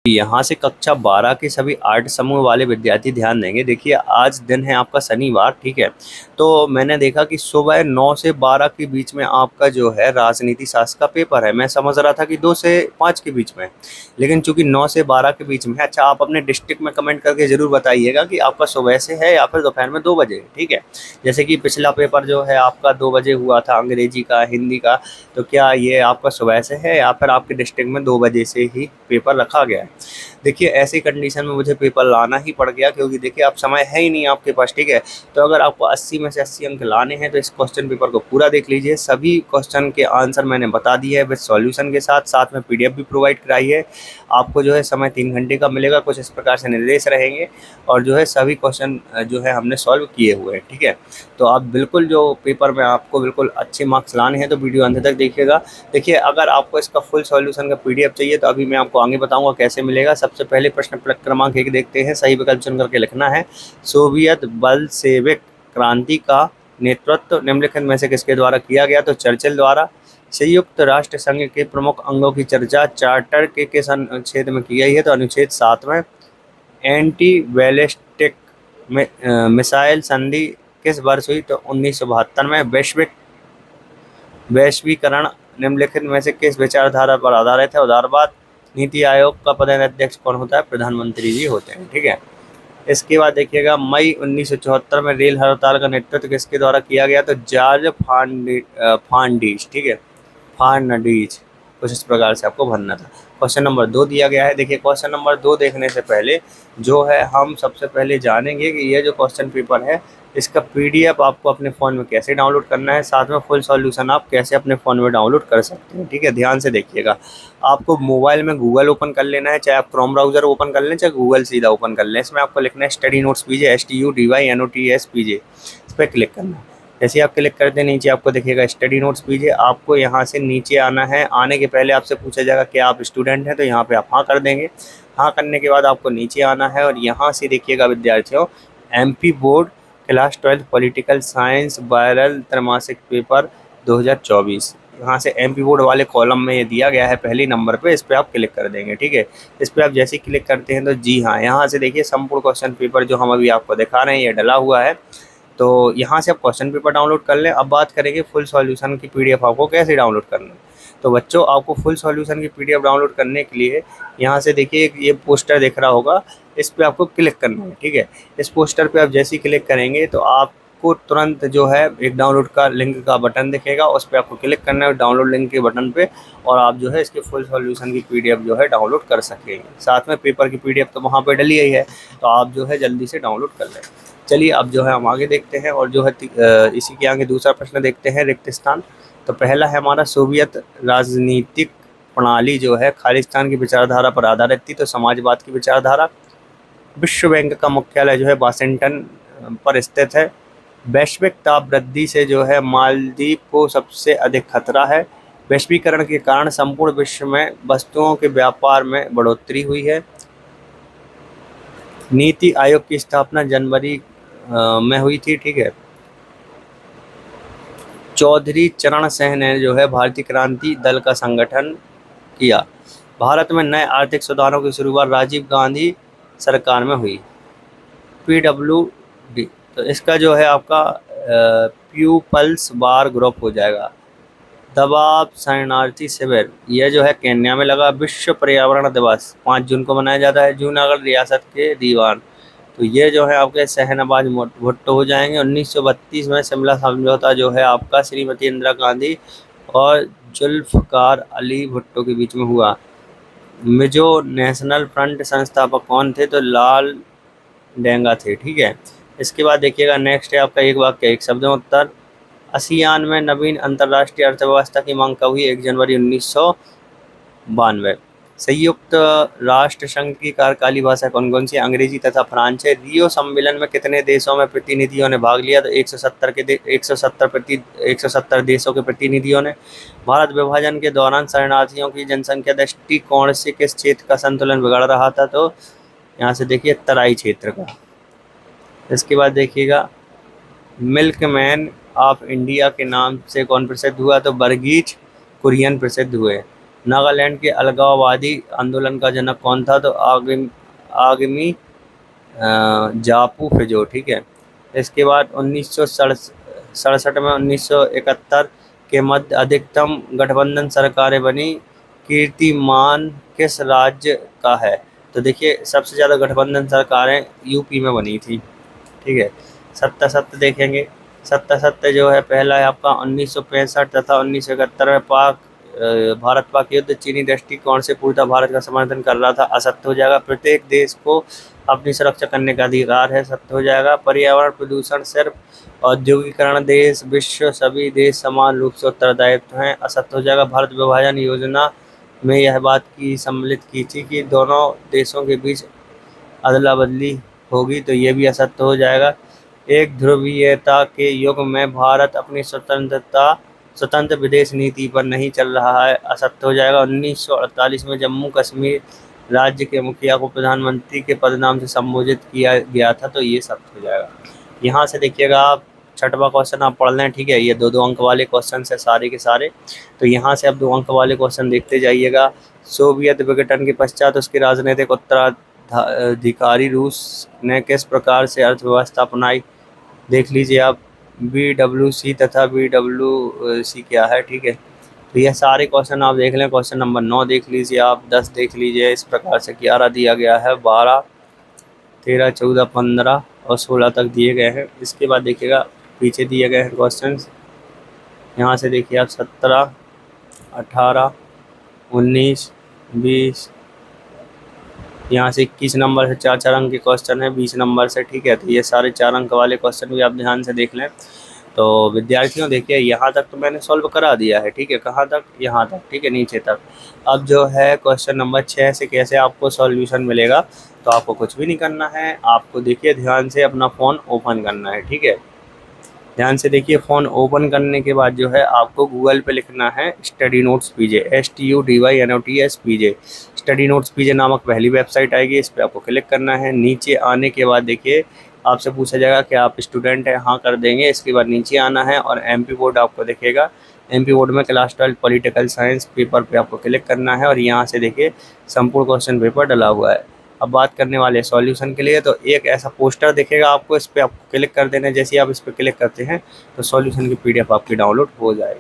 यहाँ से कक्षा 12 के सभी 8 समूह वाले विद्यार्थी ध्यान देंगे। देखिए आज दिन है आपका शनिवार, ठीक है। तो मैंने देखा कि सुबह 9 से 12 के बीच में आपका जो है राजनीति शास्त्र का पेपर है। मैं समझ रहा था कि 2 से 5 के बीच में है, लेकिन चूंकि 9 से 12 के बीच में है। अच्छा, आप अपने डिस्ट्रिक्ट में कमेंट करके ज़रूर बताइएगा कि आपका सुबह से है या फिर दोपहर में 2 बजे, ठीक है। जैसे कि पिछला पेपर जो है आपका 2 बजे हुआ था, अंग्रेजी का, हिंदी का, तो क्या ये आपका सुबह से है या फिर आपके डिस्ट्रिक्ट में 2 बजे से ही पेपर रखा गया है। देखिए ऐसी कंडीशन में मुझे पेपर लाना ही पड़ गया, क्योंकि देखिए अब समय है ही नहीं आपके पास, ठीक है। तो अगर आपको 80 में से 80 अंक लाने हैं तो इस क्वेश्चन पेपर को पूरा देख लीजिए। सभी क्वेश्चन के आंसर मैंने बता दिए है विद सॉल्यूशन के साथ, साथ में पीडीएफ भी प्रोवाइड कराई है। आपको जो है समय 3 घंटे का मिलेगा। कुछ इस प्रकार से निर्देश रहेंगे और जो है सभी क्वेश्चन जो है हमने सॉल्व किए हुए हैं, ठीक है। तो आप बिल्कुल जो पेपर में आपको बिल्कुल अच्छे मार्क्स लाने हैं तो वीडियो अंत तक देखिएगा। देखिए अगर आपको इसका फुल सॉल्यूशन का पीडीएफ चाहिए तो अभी मैं आपको आगे बताऊंगा कैसे मिलेगा। सबसे पहले प्रश्न क्रमांक 1 देखते हैं, सही विकल्प चुन करके लिखना है। सोवियत बलशेविक क्रांति का नेतृत्व निम्नलिखित में से किसके द्वारा किया गया? तो चर्चिल द्वारा। संयुक्त राष्ट्र संघ के प्रमुख अंगों की चर्चा चार्टर के किस अनुच्छेद में की गई है? तो अनुच्छेद 7 में। एंटी बैलिस्टिक मिसाइल संधि किस वर्ष हुई? तो 1972 में। वैश्वीकरण निम्नलिखित में से किस विचारधारा पर आधारित है? उदारवाद। नीति आयोग का पदेन अध्यक्ष कौन होता है? प्रधानमंत्री जी होते हैं, ठीक है। इसके बाद देखिएगा, मई 1974 में रेल हड़ताल का नेतृत्व किसके द्वारा किया गया? तो जॉर्ज फर्नांडीज, ठीक है, फर्नांडीज। कुछ इस प्रकार से आपको भरना था। क्वेश्चन नंबर 2 दिया गया है। देखिए क्वेश्चन नंबर 2 देखने से पहले जो है हम सबसे पहले जानेंगे कि ये जो क्वेश्चन पेपर है इसका पीडीएफ आपको अपने फ़ोन में कैसे डाउनलोड करना है, साथ में फुल सॉल्यूशन आप कैसे अपने फ़ोन में डाउनलोड कर सकते हैं, ठीक है। ध्यान से देखिएगा। आपको मोबाइल में गूगल ओपन कर लेना है, चाहे आप क्रोम ब्राउज़र ओपन कर लें, चाहे गूगल सीधा ओपन कर लें। इसमें आपको लिखना है स्टडी नोट्स पीजे, STUDY NOTS PJ। इस पर क्लिक करना है। जैसे ही आप क्लिक करते हैं नीचे आपको देखिएगा स्टडी नोट्स पीजिए। आपको यहाँ से नीचे आना है। आने के पहले आपसे पूछा जाएगा कि आप स्टूडेंट हैं, तो यहाँ पे आप हाँ कर देंगे। हाँ करने के बाद आपको नीचे आना है और यहाँ से देखिएगा विद्यार्थियों, MP board class 12 political science viral त्रैमासिक पेपर 2024। यहाँ से MP बोर्ड वाले कॉलम में ये दिया गया है पहले नंबर पे, इस पर आप क्लिक कर देंगे, ठीक है। इस पर आप जैसे ही क्लिक करते हैं तो जी हाँ, यहाँ से देखिए संपूर्ण क्वेश्चन पेपर जो हम अभी आपको दिखा रहे हैं ये डला हुआ है। तो यहाँ से आप क्वेश्चन पेपर डाउनलोड कर लें। अब बात करेंगे फुल सॉल्यूशन की पीडीएफ आपको कैसे डाउनलोड करना है। तो बच्चों आपको फुल सॉल्यूशन की पीडीएफ डाउनलोड करने के लिए यहाँ से देखिए ये पोस्टर दिख रहा होगा, इस पर आपको क्लिक करना है, ठीक है। इस पोस्टर पे आप जैसे ही क्लिक करेंगे तो आपको तुरंत जो है एक डाउनलोड का लिंक का बटन दिखेगा, उस पर आपको क्लिक करना है डाउनलोड लिंक के बटन पे, और आप जो है इसके फुल सॉल्यूशन की पीडीएफ जो है डाउनलोड कर सकेंगे। साथ में पेपर की पीडीएफ तो वहाँ पे डली ही है, तो आप जो है जल्दी से डाउनलोड कर लें। चलिए अब जो है हम आगे देखते हैं और जो है इसी के आगे दूसरा प्रश्न देखते हैं, रिक्त स्थान। तो पहला है हमारा, सोवियत राजनीतिक प्रणाली जो है खालिस्तान की विचारधारा पर आधारित थी, तो समाजवाद की विचारधारा। विश्व बैंक का मुख्यालय जो है वाशिंगटन पर स्थित है। वैश्विक ताप वृद्धि से जो है मालदीव को सबसे अधिक खतरा है। वैश्वीकरण के कारण संपूर्ण विश्व में वस्तुओं के व्यापार में बढ़ोतरी हुई है। नीति आयोग की स्थापना जनवरी में हुई थी, ठीक है। चौधरी चरण सिंह ने जो है भारतीय क्रांति दल का संगठन किया। भारत में नए आर्थिक सुधारों की शुरुआत राजीव गांधी सरकार में हुई। PWD, तो इसका जो है आपका प्यूपल्स बार ग्रुप हो जाएगा। दबाव शरणार्थी शिविर, यह जो है केन्या में लगा। विश्व पर्यावरण दिवस 5 जून को मनाया जाता है। जूनागढ़ रियासत के दीवान, तो ये जो है आपके शहनवाज भुट्टो हो जाएंगे। 1932 में शिमला समझौता जो है आपका श्रीमती इंदिरा गांधी और जुल्फ़िकार अली भुट्टो के बीच में हुआ। मिजो नेशनल फ्रंट संस्थापक कौन थे? तो लाल डेंगा थे, ठीक है। इसके बाद देखिएगा नेक्स्ट है आपका एक वाक्य एक शब्द में उत्तर। आसियान में नवीन अंतर्राष्ट्रीय अर्थव्यवस्था की मांग कब हुई? 1 जनवरी 1992। संयुक्त राष्ट्र संघ की कार्यकारी भाषा कौन कौन सी? अंग्रेजी तथा फ्रांस है। रियो सम्मेलन में कितने देशों में प्रतिनिधियों ने भाग लिया? तो 170 देशों के प्रतिनिधियों ने। भारत विभाजन के दौरान शरणार्थियों की जनसंख्या दृष्टिकोण से किस क्षेत्र का संतुलन बिगड़ रहा था? तो यहाँ से देखिए तराई क्षेत्र का। इसके बाद देखिएगा, मिल्कमैन ऑफ इंडिया के नाम से कौन प्रसिद्ध हुआ? तो वर्गीज कुरियन प्रसिद्ध हुए। नागालैंड के अलगाववादी आंदोलन का जनक कौन था? तो आगमी जापू फिजो, ठीक है। इसके बाद 1967 में 1971 के मध्य अधिकतम गठबंधन सरकारें बनी, कीर्तिमान किस राज्य का है? तो देखिए सबसे ज़्यादा गठबंधन सरकारें यूपी में बनी थी, ठीक है। सत्ता सत्य देखेंगे, सत्ता सत्य जो है पहला है आपका 1965 तथा 1971 में भारत पाक युद्ध चीनी दृष्टिकोण से पूर्णतः भारत का समर्थन कर रहा था, असत्य हो जाएगा। प्रत्येक देश को अपनी सुरक्षा करने का अधिकार है, सत्य हो जाएगा। पर्यावरण प्रदूषण सिर्फ औद्योगिकरण देश विश्व सभी देश समान रूप से उत्तरदायित्व हैं, असत्य हो जाएगा। भारत विभाजन योजना में यह बात की सम्मिलित की थी कि दोनों देशों के बीच अदला बदली होगी, तो ये भी असत्य हो जाएगा। एक ध्रुवीयता के युग में भारत अपनी स्वतंत्र विदेश नीति पर नहीं चल रहा है, असत्य हो जाएगा। 1948 में जम्मू कश्मीर राज्य के मुखिया को प्रधानमंत्री के पद नाम से संबोधित किया गया था, तो ये सत्य हो जाएगा। यहाँ से देखिएगा आप छठवां क्वेश्चन आप पढ़ लें, ठीक है। ये 2-2 अंक वाले क्वेश्चन है सारे के सारे, तो यहाँ से आप 2 अंक वाले क्वेश्चन देखते जाइएगा। सोवियत विघटन के पश्चात उसके राजनीतिक उत्तराधिकारी रूस ने किस प्रकार से अर्थव्यवस्था अपनाई? देख लीजिए आप, BWC तथा BWC क्या है, ठीक है। तो यह सारे क्वेश्चन आप देख लें। क्वेश्चन नंबर 9 देख लीजिए आप, 10 देख लीजिए, इस प्रकार से 11 दिया गया है, 12, 13, 14, 15 और 16 तक दिए गए हैं। इसके बाद देखिएगा पीछे दिए गए हैं क्वेश्चन, यहाँ से देखिए आप 17, 18, 19, 20, यहाँ से 21 नंबर से 4-4 अंक के क्वेश्चन है, 20 नंबर से, ठीक है। तो ये सारे 4 अंक वाले क्वेश्चन भी आप ध्यान से देख लें। तो विद्यार्थियों देखिए यहाँ तक तो मैंने सॉल्व करा दिया है, ठीक है। कहाँ तक? यहाँ तक, ठीक है, नीचे तक। अब जो है क्वेश्चन नंबर 6 से कैसे आपको सॉल्यूशन मिलेगा, तो आपको कुछ भी नहीं करना है, आपको देखिए ध्यान से अपना फ़ोन ओपन करना है, ठीक है। ध्यान से देखिए, फ़ोन ओपन करने के बाद जो है आपको गूगल पे लिखना है study notes PJ, STUDYNOTS PJ। Study notes PJ नामक पहली वेबसाइट आएगी, इस पर आपको क्लिक करना है। नीचे आने के बाद देखिए आपसे पूछा जाएगा कि आप स्टूडेंट हैं, हाँ कर देंगे। इसके बाद नीचे आना है और MP बोर्ड आपको दिखेगा। MP बोर्ड में क्लास 12 पॉलिटिकल साइंस पेपर पे आपको क्लिक करना है और यहाँ से देखिए संपूर्ण क्वेश्चन पेपर डला हुआ है। अब बात करने वाले सॉल्यूशन के लिए, तो एक ऐसा पोस्टर दिखेगा आपको, इस पर आपको क्लिक कर देना है। जैसे ही आप इस पर क्लिक करते हैं तो सॉल्यूशन की PDF आपकी डाउनलोड हो जाएगी।